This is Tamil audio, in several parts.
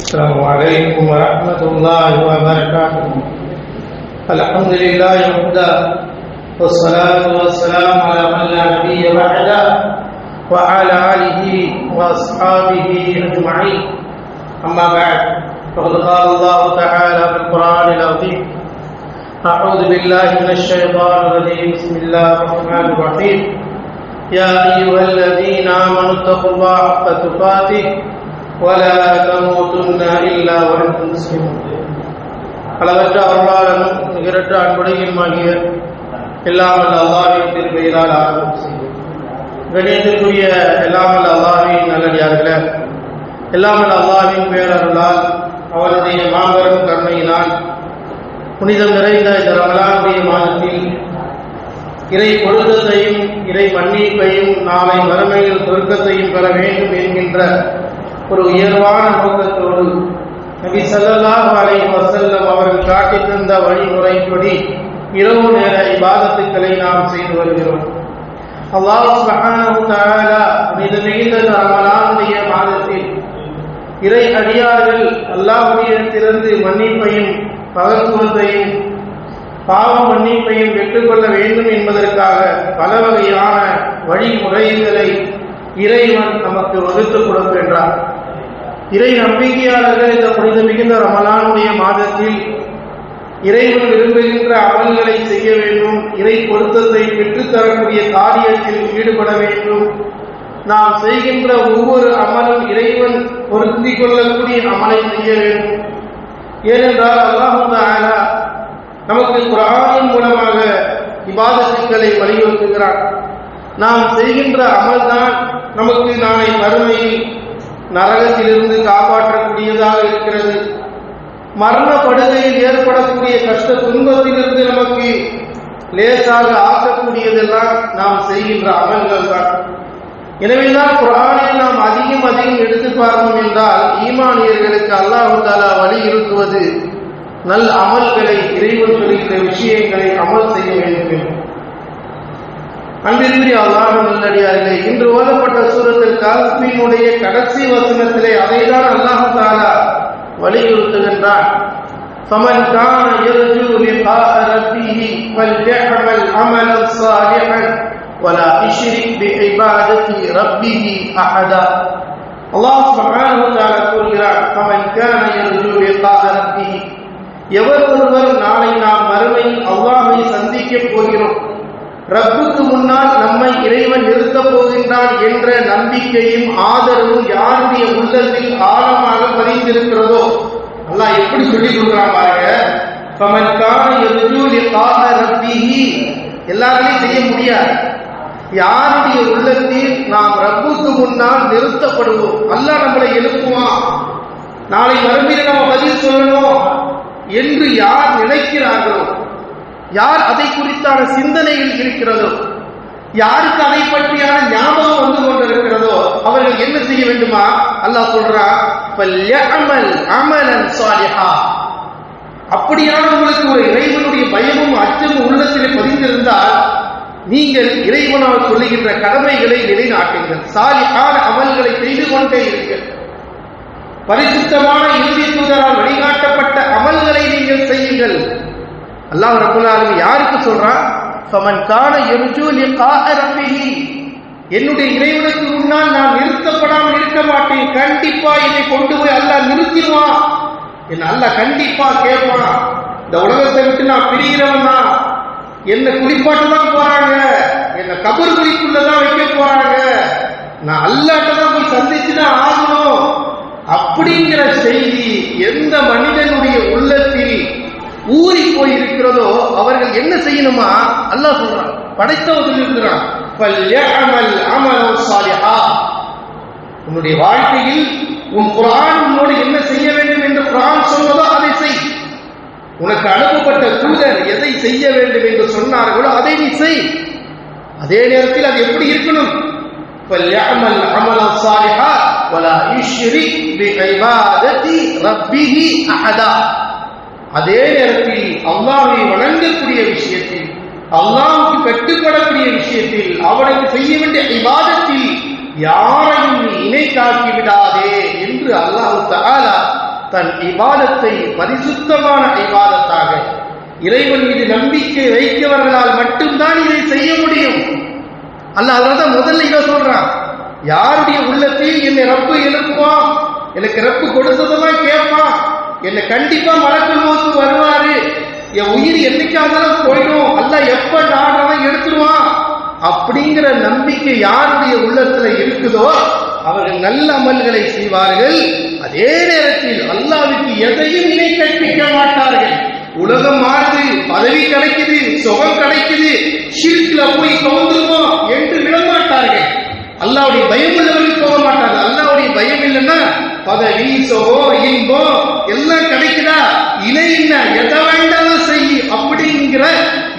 السلام عليكم ورحمة الله وبركاته. الحمد لله وحده والصلاة والسلام على من لا نبي بعده وعلى آله وأصحابه أجمعين. أما بعد فقد قال الله تعالى في القرآن العظيم: أعوذ بالله من الشيطان الرجيم. بسم الله الرحمن الرحيم. يا أيها الذين آمنوا اتقوا الله حق تقاته ولا تموتن إلا وأنتم مسلمون. அளவற்ற அருளாளனும் நிகரற்ற அன்புடையுமாகிய எல்லாமல் அல்லாஹ்வின் திருப்பெயரால் ஆரம்பம் செய்யும். கணியத்திற்குரிய எல்லாமல் அல்லாஹ்வின் நல்லடியார்களே, எல்லாமல் அல்லாஹ்வின் பேரருளால் அவருடைய மாபெரும் கருணையினால் புனிதம் நிறைந்த இந்த ரமலானுடைய மாதத்தில் இறை பொருத்தத்தையும் இறை மன்னிப்பையும் நாளை மறுமையில் சொர்க்கத்தையும் பெற வேண்டும் என்கின்ற ஒரு உயர்வான நோக்கத்தோடு நபி ஸல்லல்லாஹு அலைஹி வஸல்லம் அவர்கள் காட்டித் தந்த வழிமுறைப்படி இரவு நேர இபாதத்துக்களை நாம் செய்து வருகிறோம். அல்லாஹ் சுப்ஹானஹு வ தஆலா மிகுந்த ரமலானுடைய மாதத்தில் இறை அடியார்கள் அல்லாஹ்விடமிருந்து மன்னிப்பையும் பகத்துவத்தையும் பாவ மன்னிப்பையும் பெற்றுக்கொள்ள வேண்டும் என்பதற்காக பல வகையான வழிமுறைகளை இறைவன் நமக்கு வகுத்துக் கொடுக்கின்றார். இறை நம்பிக்கையாளர்கள் இந்த புனித மிகுந்த ரமலானுடைய மாதத்தில் இறைவன் விரும்புகின்ற அமல்களை செய்ய வேண்டும், இறை பொருத்தத்தை பெற்றுத்தரக்கூடிய காரியத்தில் ஈடுபட வேண்டும். நாம் செய்கின்ற ஒவ்வொரு அமலும் இறைவன் பொருத்திக் கொள்ளக்கூடிய அமலை செய்ய வேண்டும். ஏனென்றால் அல்லாஹ் தஆலா நமக்கு குர்ஆனின் மூலமாக இபாதத்துக்களை வலியுறுத்துகிறார். நாம் செய்கின்ற அமல்தான் நமக்கு நாளை மறுமையில் நரகத்திலிருந்து காப்பாற்றக்கூடியதாக இருக்கிறது. மரணப்படுகையில் ஏற்படக்கூடிய கஷ்ட துன்பத்திலிருந்து நமக்கு லேசாக ஆக்கக்கூடியதெல்லாம் நாம் செய்கின்ற அமல்கள் தான். எனவேதான் குர்ஆனில் நாம் அதிகம் எடுத்து பார்த்தோம் என்றால் ஈமானியர்களுக்கு அல்லாஹ் தஆலா வலியுறுத்துவது நல் அமல்களை, இறைவன் சொல்கிற விஷயங்களை அமல் செய்ய வேண்டும். அன்பிற்குரிய அல்லாஹ்வின் நல்லடியார்களே, இன்று ஓதப்பட்ட சூரத்துல் காஃபினுடைய கடைசி வசனத்திலே அதைதான் அல்லாஹ் தஆலா வலியுறுத்துகின்றான். فَمَنْ كَانَ يَرْجُو لِقَاءَ رَبِّهِ فَلْيَعْمَلْ عَمَلًا صَالِحًا وَلَا يُشْرِكْ بِعِبَادَةِ رَبِّهِ أَحَدًا. அல்லாஹ் சுப்ஹானஹு வ தஆலா கூறுகிறார், فَمَنْ كَانَ يَرْجُو لِقَاءَ رَبِّهِ, எவர் ஒருவர் நாளை நாம் மறுமையில் அல்லாஹ்வை சந்திக்க போகிறோம், ரப்புக்கு முன்னால் நம்மை இறைவன் நிறுத்தப் போகின்றான் என்ற நம்பிக்கையும் ஆதரவும் யாருடைய உள்ளத்தில் ஆழமாக பதிந்திருக்கிறதோ, அல்லாஹ் எப்படி சொல்லிக் கொடுக்கிறான் பாருங்க. ஃபமன் கான யர்ஜூ லிகாஅ ரப்பிஹி, எல்லாராலையும் செய்ய முடியாது. யாருடைய உள்ளத்தில் நாம் ரப்புக்கு முன்னால் நிறுத்தப்படுவோம், அல்லாஹ் நம்மளை எழுப்புவான், நாளை மறுமையில் நம்ம பதில் சொல்லணும் என்று யார் நினைக்கிறார்களோ, யார் அதை குறித்தான சிந்தனையில் இருக்கிறதோ, யாருக்கு அதை பற்றியான ஞாபகம் வந்து கொண்டிருக்கிறதோ அவர்கள் என்ன செய்ய வேண்டுமா? அல்லாஹ் சொல்றான், ஃபல்யஅமல் அமலன் ஸாலிஹா. அப்படியான உங்களுக்கு ஒரு இறைவனுடைய பயமும் அச்சமும் உள்ளத்திலே பதிந்திருந்தால் நீங்கள் இறைவனால் சொல்லுகின்ற கடமைகளை நிலைநாட்டுங்கள், சாலிஹான அமல்களை செய்து கொண்டே இருங்கள். பரிசுத்தமான இறுதி தூதரால் வழிகாட்டப்பட்ட அமல்களை நீங்கள் செய்யுங்கள். அல்லாஹ் ரப்பல் ஆலமீன் யாருக்கு சொல்றான்? ஃபமன் கான யர்ஜூ லிகாஅ ரப்பிஹி, என்னுடைய இறைவனுக்கு முன்னால் நான் நிறுத்தப்படாமல் இருக்க மாட்டேன், கண்டிப்பா என்னை கொண்டு போய் அல்லாஹ் நிறுத்திடுவான், என்ன அல்லாஹ் கண்டிப்பா கேட்பான். இந்த உலகத்தை விட்டு நான் பிரிகிறவன் தான், என்ன குளிப்பாட்டு தான் போறாங்க, என்ன கபர் குழிக்குள்ளதான் வைக்க போறாங்க, நான் அல்லாஹ்ட்ட தான் போய் சந்திச்சுதான் ஆகணும் அப்படிங்கிற செய்தி எந்த மனிதனுடைய உள்ளத்தில் ஊறி போய் இருக்கிறதோ அவர்கள் என்ன செய்யணுமா? அல்லாஹ் சொல்றான், படைத்தவர்கள் இருக்கிறான், ஃபல்யஅமல் அமலன் ஸாலிஹா. உன்னுடைய வாழ்க்கையில் உன் குர்ஆன் உன்னோடு என்ன செய்ய வேண்டும் என்று குர்ஆன் சொன்னதோ அதை செய். உனக்கு அனுப்பப்பட்ட தூதர் எதை செய்ய வேண்டும் என்று சொன்னார்களோ அதை நீ செய். அதே நேரத்தில் அது எப்படி இருக்கணும்? ஃபல்யஅமல் அமலன் ஸாலிஹா வலா யுஷ்ரிக் பிஇபாதத்தி ரப்பிஹி அஹதா. அதே நேரத்தில் அல்லாஹ்வை வணங்கக்கூடிய விஷயத்தில், அல்லாஹ்வுக்கு கட்டுப்படக்கூடிய விஷயத்தில், அவனுக்கு செய்ய வேண்டிய இபாதத்தில் யாரையும் நீ இணை காக்கி விடாதே என்று அல்லாஹ் தஆலா தன் இபாதத்தை பரிசுத்தமான இபாதத்தாக, இறைவன் மீது நம்பிக்கை வைத்தவர்களால் மட்டும்தான் இதை செய்ய முடியும். அல்லாஹ் அதனால்தான் முதல்ல இதை சொல்றான், யாருடைய உள்ளத்தில் என்னை ரப்பு எழுப்புவான், எனக்கு ரப்பு கொடுத்ததெல்லாம் கேட்பான், என்னை கண்டிப்பா மலக்குள் மௌத் வருவாரு, என் உயிர் என்னைக்காக போயிடும், அல்லாஹ் எப்ப நாடுறவன் எடுத்துருவான் அப்படிங்கிற நம்பிக்கை யாருடைய உள்ளத்துல இருக்குதோ அவர்கள் நல்ல அமல்களை செய்வார்கள். அதே நேரத்தில் அல்லாஹ்வுக்கு எதையும் இணை கற்பிக்க மாட்டார்கள். உலகம் மாறுது, பதவி கிடைக்குது, சுகம் கிடைக்குது, ஷிர்க்ல போய் கவுந்துருவோம் என்று விடமாட்டார்கள். அல்லாஹ்வுடைய பயம் உள்ளவர்கள் போக மாட்டார்கள். அல்லாஹ்வுடைய பயம் இல்லைன்னா பதவி, சுகம், இன்பம் எல்லாம் கிடைக்குதா, இணை என்ன, எதை வேண்டாலும் செய் அப்படிங்கிற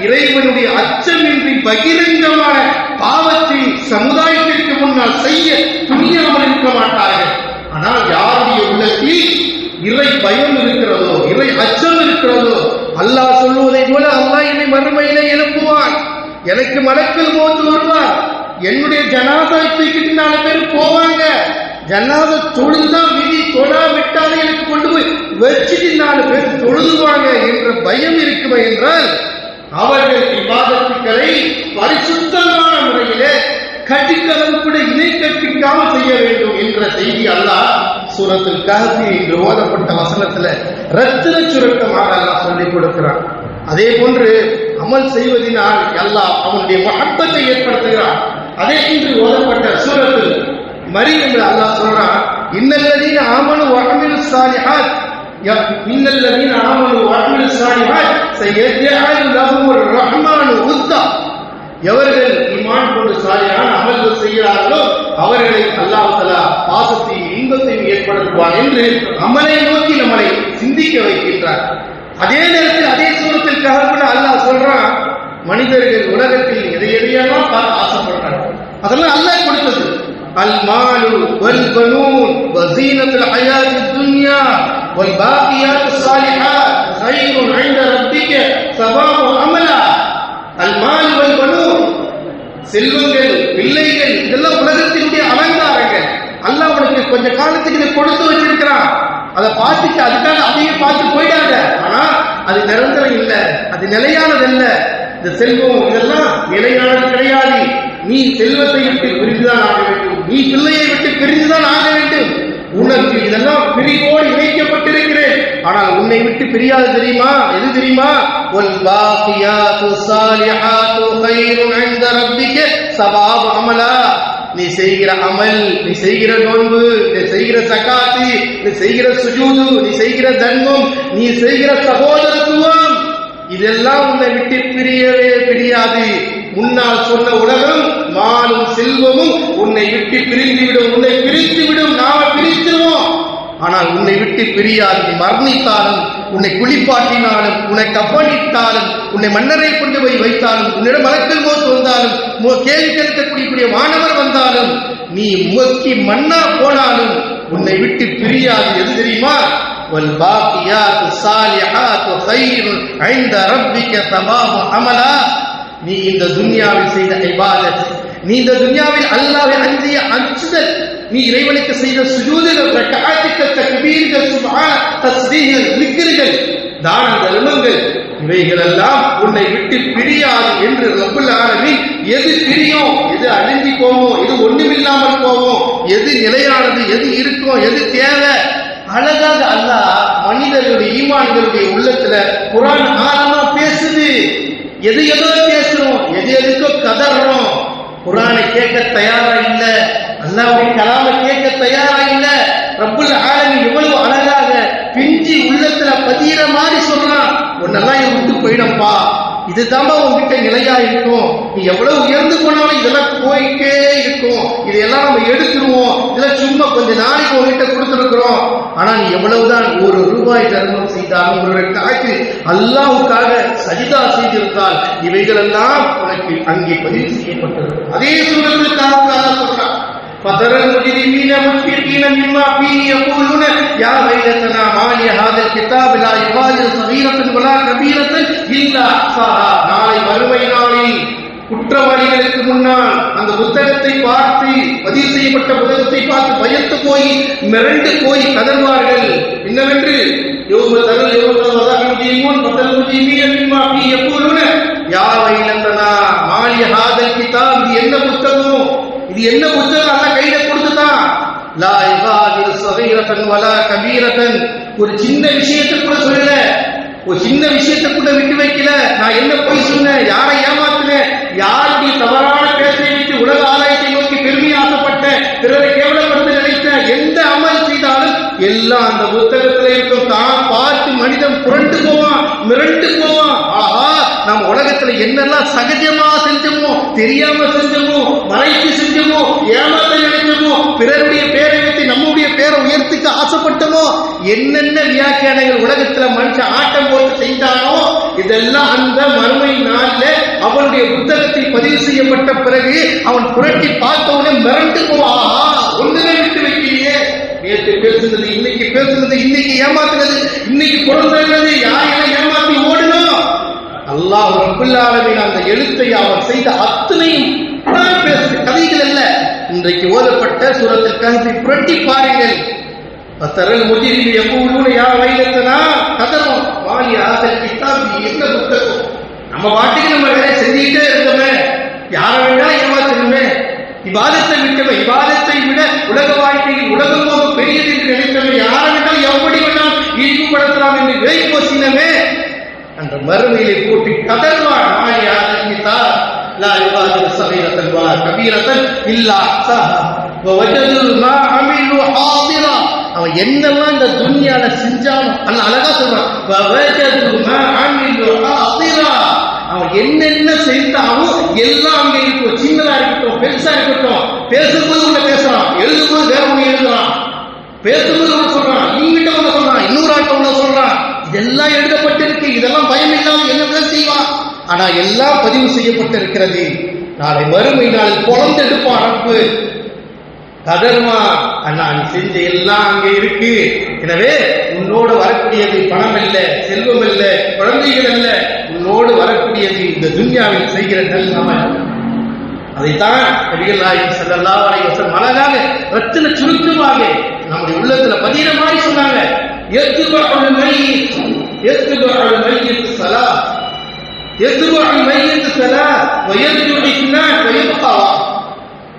இறைவனுடைய அச்சமின்றி பகிரங்கமான பாவத்தை சமுதாயத்திற்கு முன்னால் செய்ய துணியாமல் இருக்க மாட்டார்கள். ஆனால் யாருடைய உள்ளத்தில் இறை பயம் இருக்கிறதோ, இறை அச்சம் இருக்கிறதோ, அல்லாஹ் சொல்லுவதை போல அல்லாஹ் என்னை மறுமையிலே எழுப்புவான், எனக்கு மலக்குள் மௌத் வருவார், என்னுடைய ஜனாதா தூக்கிட்டு 4 பேர் போவாங்க, ஜனாதா தொழுதுதான் விதி, தொழா விட்டாலே எனக்கு கொண்டு போய் வச்சுட்டு 4 பேர் தொழுதுவாங்க என்ற பயம் இருக்குமே என்றால் அவர்கள் இபாதத்துக்களை பரிசுத்தமான முறையிலே கட்டிக்கலம் கூட இணை கற்பிக்காமல் செய்ய வேண்டும் என்ற செய்தி அல்லாஹ் சூரத்துல் கஹ்ஃப் என்று ஓதப்பட்ட வசனத்துல ரத்தின சுருக்கமாக அல்லாஹ் சொல்லிக் கொடுக்கிறான். அதே போன்று அமல் செய்வதனால் அல்லாஹ் அவனுடைய மஹப்பத்தை ஏற்படுத்துகிறான். அதே போன்று ஓதப்பட்ட சூரத்துல் மரியம்ல அல்லாஹ் சொல்றான், இன்னல்லதீன ஆமனு வ அமிலுஸ் ஸாலிஹாத் இன்னல்லதீன ஆமனு வ அமிலுஸ் ஸாலிஹாத் சயஜஅலு லஹுர் ரஹ்மானு உத்தா. எவர்கள் ஈமான் கொண்டு சாலிஹான அமல்கள் செய்கிறார்களோ அவர்களை அல்லாஹ் தஆலா பாசத்தையும் இன்பத்தையும் ஏற்படுத்துவான் என்று அமலை நோக்கி நம்மளை சிந்திக்க வைக்கின்றார். அதே நேரத்தில் அதே சூரத்தில் கஹ்ஃப்ல அல்லாஹ் சொல்றான், மனிதர்கள் உலகத்தில் எதையெல்லாம் பார்க்க ஆசைப்படுறாங்க, அதெல்லாம் அல்லாஹ் கொடுத்தது. அல் மாலு வல் பனூன் வஸீனத்துல் ஹயாத்தித் துன்யா வல் பாகியாத்துஸ் ஸாலிஹாத் கைருன் இன்த ரப்பிக ஸவாபு அமலா. அல் மால் வல் பனூன், செல்வங்கள், பிள்ளைகள், இதெல்லாம் உலகத்தினுடைய அலங்காரங்கள். அல்லாஹ் உனக்கு கொஞ்ச காலத்துக்கு இதை கொடுத்து வச்சிருக்கிறான், அதை பார்த்துட்டு அதுக்காக அதையே பார்த்து போயிடாத. ஆனா அது நிரந்தரம் இல்லை, அது நிலையானது அல்ல. இந்த செல்வம் இதெல்லாம் நிலையானது கிடையாது. நீ செல்வத்தை விட்டு பிரிந்துதான் ஆக வேண்டும், நீ பிள்ளையை விட்டு பிரிந்துதான் ஆக வேண்டும். உனக்கு இதெல்லாம் பிரிவோடு இணைக்கப்பட்டிருக்கிறேன், ஆனால் உன்னை விட்டு பிரியாது. தெரியுமா, எது தெரியுமா? வல் பாகியாத்து ஸாலிஹாத்து கைருன் இன்த ரப்பிக ஸவாபு அமலா. நீ செய்கிற அமல், நீ செய்கிற நோன்பு, நீ செய்கிற ஸகாத், நீ செய்கிற சுஜூது, நீ செய்கிற தர்மம், நீ செய்கிற சகோதரத்துவம், இதெல்லாம் உன்னை விட்டு பிரியவே பிரியாது. முன்னால் சொன்ன உலகம், மாலும் செல்வமும் உன்னை விட்டு பிரிந்துவிடும், உன்னை பிரித்துவிடும், நாம பிரித்துவோம். ஆனால் உன்னை விட்டு பிரியாது. நீ மரணித்தாலும், உன்னை குளிப்பாட்டினாலும், உன்னை கப்பனிட்டாலும், உன்னை மன்னரை கொண்டு போய் வைத்தாலும், உன்னிடம் மலக்குள் மௌத் வந்தாலும், கேள்வி கேட்கக்கூடிய மாணவர் வந்தாலும், நீ முக்கி மண்ணா போனாலும் உன்னை விட்டு பிரியாது. எது தெரியுமா? வல் பாகியாத்து ஸாலிஹாத்து கைருன் இன்த ரப்பிக ஸவாபு அமலா. நீ இந்த துன்யாவில் செய்த இபாதத், நீ இந்த துன்யாவில் அல்லாஹ்வை அஞ்சிய அஞ்சுதல், நீ இறைவனுக்கு செய்த சுஜூதுகள், ரக்அத்துகள், தக்பீர்கள், சுப்ஹான, தஸ்பீஹ்கள், திக்ர்கள், தான தர்மங்கள், இவைகள் எல்லாம் உன்னை விட்டு பிரியாது என்று ரப்புல் ஆலமீன் எது பிரியும், எது அழிஞ்சி போவோம், எது ஒண்ணுமில்லாமல் போவோம், எது நிலையானது, எது இருக்கும், எது தேவை, அழகாக அல்லாஹ் மனிதர்களுடைய ஈமான்களுடைய உள்ளத்துல குர்ஆன் ஆழமா பேசுது. எது எதோ பேசுறோம், எது எதுக்கோ கதறோம், குர்ஆனை கேட்க தயாரா இல்ல, அல்லாஹ்வுடைய கலாமை கேட்க தயாரா இல்ல. ரப்புல் ஆலமீன் எவ்வளவு அழகாக பிஞ்சி உள்ளத்துல பதியிற மாதிரி சொல்றான், உன்னெல்லாம் இதை விட்டு போயிடப்பா, இதுதான் உங்ககிட்ட நிலையா இருக்கும், நீ எவ்வளவு உயர்ந்து போனாலும் இதெல்லாம் போயிட்டே இருக்கும், இதையெல்லாம் நம்ம எடுத்துருவோம், இதெல்லாம் சும்மா கொஞ்ச நாளைக்கு உங்ககிட்ட கொடுத்துருக்கிறோம். ஆனா நீ எவ்வளவுதான் ₹1 தர்மம் செய்தாலும், ஒரு ரக்அத் அல்லாஹ்வுக்காக சஜிதா செய்திருந்தால் இவைகள் எல்லாம் உனக்கு அங்கே பதிவு செய்யப்பட்டிருக்கும். அதே சூரத்தில் அல்லாஹ் சொல்றான், فَتَرَى الْمُجْرِمِينَ مُشْفِقِينَ مِمَّا فِيهِ يَقُولُونَ يَا وَيْلَتَنَا مَا لِهَذَا الْكِتَابِ لَا يُغَادِرُ صَغِيرَةً وَلَا كَبِيرَةً إِلَّا أَحْصَاهَا. நாளை மறுமை நாளில் குற்றவாளிகளுக்கு முன்னால் அந்த புத்தகத்தை பார்த்து, பதிவு செய்யப்பட்ட புத்தகத்தை பார்த்து பயந்து போய் மிரண்டு போய் கதறுவார்கள். என்னவென்று யௌம தரல் யௌம தவதல் முஜிமுன் ஃபதல் முஜிமீன மிம்மா ஃபீ யகூலுன யா வைலத்தனா மாலி ஹாதல் கிதாப். இது என்ன புத்தகம், இது என்ன புத்தகம்? அல்லாஹ் கையில கொடுத்துட்டான். லா யுகாதிரு ஸகீரத்தன் வலா கபீரத்தன். ஒரு சின்ன விஷயத்தை கூட சொல்லல, ஒரு சின்ன விஷயத்தை கூட விட்டு வைக்கல. நான் என்ன போய் சொன்னேன், யாரை ஏமாத்தினேன், யாருடைய தவறான பேச்சை வைத்து உலக ஆதாயத்தை நோக்கி பெருமை ஆசைப்பட்ட, பிறரை கேவலப்படுத்த நினைத்த எந்த அமல் செய்தாலும் எல்லாம் அந்த புத்தகத்தில் இருக்கும். தான் பார்த்து மனிதன் புரண்டு போவான், மிரண்டு போவான். ஆஹா, நாம் உலகத்துல என்னெல்லாம் சகஜமா செஞ்சோமோ, தெரியாம செஞ்சோமோ, மறைத்து செஞ்சோமோ, ஏமாத்த நினைச்சோமோ, பிறருடைய பேரை வைத்து நம்முடைய பேரை உயர்த்துக்கு ஆசைப்பட்டோமோ, என்னென்ன வியாக்கியானங்கள் உலகத்துல மனுஷன் ஆட்டம் போட்டு செய்தானோ இதெல்லாம் அந்த மறுமை நாள்ல அவனுடைய புத்தகத்தில் பதிவு செய்யப்பட்ட பிறகு அவன் புரட்டி பார்த்தவனே மிரண்டு போவான். ஒண்ணுமே விட்டு வைக்கலையே, நேற்று பேசுனது இன்னைக்கு பேசுனது, இன்னைக்கு ஏமாத்துறது, இன்னைக்கு புறந்தது, யாரையெல்லாம் ஏமாத்தி ஓடணும். அல்லாஹ் ரப்பல் ஆலமீன் அந்த எழுத்தை அவன் செய்த அத்தனையும் பேசு கதைகள் அல்ல. இன்றைக்கு ஓதப்பட்ட சூரத்துல் கஹ்ஃபை புரட்டி பாருங்கள். பத்தரல் முஜிரிமீன யகூலுன யா வைலத்தனா கதரும் மாலி ஹாதல் கிதாப். என்ன புத்தகம், நம்ம பாட்டுக்கு நம்ம வேலை செஞ்சுக்கிட்டே இருக்கோமே, யாரை வேணா ஏமாற்றணுமே, இபாதத்தை விட்டவன், இபாதத்தை விட உலக வாழ்க்கையில் உலகம் பெரியது என்று நினைத்தவன், யாரை வேணால் எப்படி வேணால் ஈடுபடுத்தலாம் என்று விலை போசினமே, அந்த மறுமையிலே போட்டு கதர்வான். மாலி ஹாதல் கிதாப் லா யுகாதிரு ஸகீரத்தன் வலா கபீரத்தன் இல்லா அஹ்ஸாஹா வவஜது மா அமிலு ஹாதிரா. அவன் என்னெல்லாம் இந்த துன்யால செஞ்சானோ, அல்ல அழகா சொல்றான், வவஜது மா அமிலு ஹாதிரா. அவன் என்னென்ன செய்தானோ எல்லாம் அங்க இருக்கும். சின்னதா இருக்கட்டும், பெருசா இருக்கட்டும். பேசும்போது உள்ள பேசுறான், எழுதும்போது வேற ஒண்ணு எழுதுறான், பேசும்போது ஒண்ணு சொல்றான், இங்கிட்ட ஒண்ணு சொல்றான், இன்னொரு ஆட்ட ஒண்ணு சொல்றான். இதெல்லாம் எழுதப்பட்டிருக்கு. இதெல்லாம் பயம் இல்லாமல் என்னதான் செய்வான். ஆனா எல்லாம் பதிவு செய்யப்பட்டிருக்கிறது. நாளை மறுமை நாளில் பொழந்தெடுப்பான் ரப்பு. கதர்மா நான் செஞ்ச எல்லாம் அங்கே இருக்கு. எனவே உன்னோடு வரக்கூடியது பணம் அல்ல, செல்வம் அல்ல, குழந்தைகள் அல்ல, உன்னோடு வரக்கூடியது இந்த துன்யாவில் செய்கிற நல்லமல். அதைத்தான் நபிகள் நாயகம் ஸல்லல்லாஹு அலைஹி வஸல்லம் அழகாக ரத்தின சுருக்கமாக நம்முடைய உள்ளத்துல பதிகிற மாதிரி சொன்னாங்க. யத்புல் மையித் யத்புல் மையித் ஸலாத் யத்புல் மையித் ஸலாத் வயர்ஜு இஸ்னாத் வயப்கா.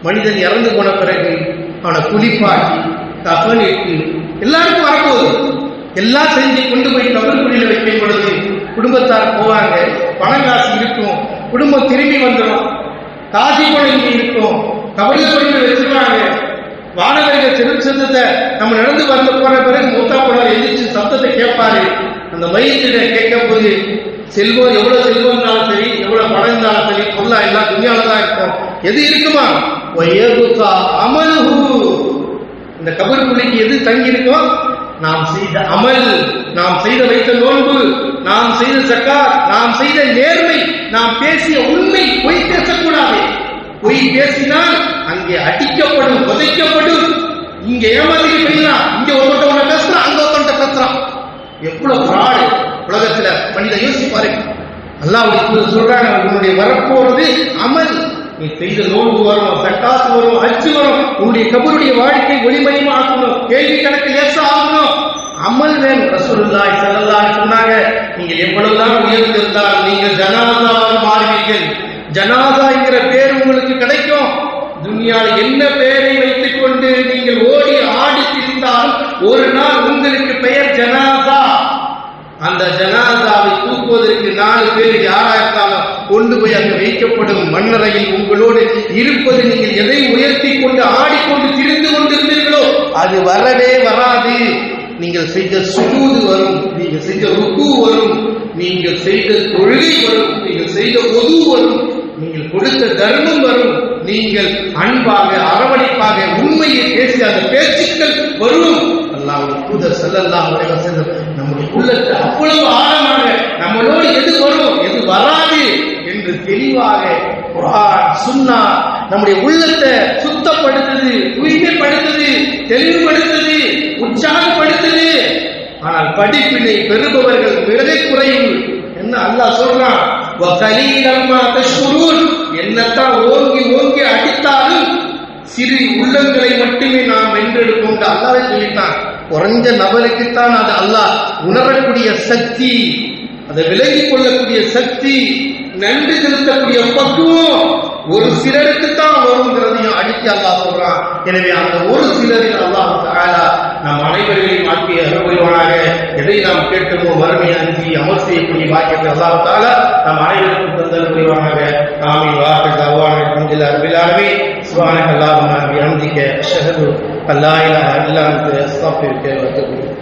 மனிதன் இறந்து போன பிறகு அவனை குளிப்பாட்டி கஃனிட்டு எல்லாருக்கும் வரப்போகுது. எல்லாம் செஞ்சு கொண்டு போய் கபர்குழியில வைக்கும் பொழுது குடும்பத்தார் போவாங்க, பணம் காசு இருக்கும், குடும்பம் திரும்பி வந்துடும், காசி பணம் இருக்கும், கபரில் கொண்டு வச்சிருவாங்க. வானவர்கள் சிறு சத்தத்தை நம்ம நடந்து வந்து போன பிறகு மூத்தா போனார் எந்திரிச்சு சத்தத்தை கேட்பாரு. அந்த மையத்திட கேட்கும் போது செல்வம், எவ்வளவு செல்வம் இருந்தாலும் சரி, எவ்வளவு பணம் இருந்தாலும் சரி, பொருளா எல்லாம் துணியால தான் இருக்கும். எது இருக்குமா, அமலுஹு. இந்த கபர்குழிக்கு எது தங்கி இருக்கும், நாம் செய்த அமல், நாம் செய்த வைத்த நோன்பு, நாம் செய்த ஜக்காத், நாம் செய்த நேர்மை, நாம் பேசிய உண்மை. பொய் பேசக்கூடாது. பொய் பேசினால் அங்கே அடிக்கப்படும், புதைக்கப்படும். இங்க ஏமாத்திட்டு போயிடலாம், இங்க ஒருத்தவங்க பேசுறான், அங்க ஒருத்தவங்க பேசுறான். எவ்வளவு ஃப்ராடு உலகத்துல மனிதன் யோசிப்பாரு. அல்லாஹ் சொல்றாங்க, உன்னுடைய வரப்போறது அமல். நீ செய்த நோன்பு வரும், ஜக்காத் வரும், ஹஜ் வரும், உன்னுடைய கபருடைய வாழ்க்கை ஒளிமயமா ஆக்கணும், கேள்வி கணக்கு லேசா ஆகணும், அமல் வேணும். ரசூலுல்லாஹி ஸல்லல்லாஹு அலைஹி சொன்னாங்க, நீங்கள் எவ்வளவுதான் உயர்ந்திருந்தால் நீங்கள் ஜனாசாவாக மாறுவீர்கள். ஜனாசா என்கிற பேர் உங்களுக்கு கிடைக்கும். துன்யாவில் என்ன பெயரை வைத்துக் கொண்டு நீங்கள் ஓடி ஆடி திரிந்தால் ஒரு நாள் உங்களுக்கு பெயர் ஜனாசா. அந்த ஜனாசாவை தூக்குவதற்கு 4 பேர் யாரா இருந்தாலும் கொண்டு போய் அங்கு வைக்கப்படும். மண்ணறையில் உங்களோடு இருப்பது நீங்கள் எதை உயர்த்தி கொண்டு ஆடிக்கொண்டு திரிந்து கொண்டிருந்தீர்களோ அது வரவே வராது. நீங்கள் செய்த சுஜூது வரும், நீங்கள் செய்த ருக்கு வரும், நீங்கள் செய்த தொழுகை வரும், நீங்கள் செய்த ஒது வரும், நீங்கள் கொடுத்த தர்மம் வரும், நீங்கள் அன்பாக அரவணைப்பாக உண்மையை பேசி அந்த பேச்சுக்கள் வரும். அல்லாஹ்வுடைய தூதர் ஸல்லல்லாஹு அலைஹி வஸல்லம் நம்முடைய உள்ளத்தை அவ்வளவு ஆழமாக நம்மளோடு எது வரும் எது வராது என்று தெளிவாக குர்ஆன் சுன்னா நம்முடைய உள்ளத்தை சுத்தப்படுத்துது, தூய்மைப்படுத்துது, தெளிவுபடுத்துது, உற்சாகப்படுத்துது. ஆனால் படிப்பினை பெறுபவர்கள் விலை குறைவு. என்ன அல்லாஹ் சொல்றான், வகலீலம்மா தஷ்குரூன். என்னத்தான் ஓங்கி ஓங்கி அடித்தாலும் சிறு உள்ளங்களை மட்டுமே நாம் வென்றெடுப்போம். அல்லாஹ்வே சொல்லிட்டான். குறைஞ்ச நபருக்குத்தான் அது அல்லாஹ் உணரக்கூடிய சக்தி, அதை விலகிக் கொள்ளக்கூடிய சக்தி, நன்றி செலுத்தக்கூடிய பக்குவம் ஒரு சிலருக்கு தான் வருங்கிறதையும் அடித்து அல்லாஹ் சொல்றான். எனவே அந்த ஒரு சிலரில் அல்லாஹ் தஆலா நம் அனைவரையும் ஆக்கிய அருள்வானாக. எதை நாம் கேட்டோமோ மறுமை அஞ்சி அமல் செய்யக்கூடிய பாக்கியத்தை அல்லாஹ் தஆலா நம் அனைவருக்கும் தந்தல் புரிவானாக. ஆமீன். வாஹிர் தஅவானா அல்ஹம்துலில்லாஹி ரப்பில் ஆலமீன். சுப்ஹானக அல்லாஹும்ம வ பிஹம்திக அஷ்ஹது அல்லா இலாஹா இல்லா அன்த அஸ்தக்ஃபிருக வ அத்தூபு இலைக்.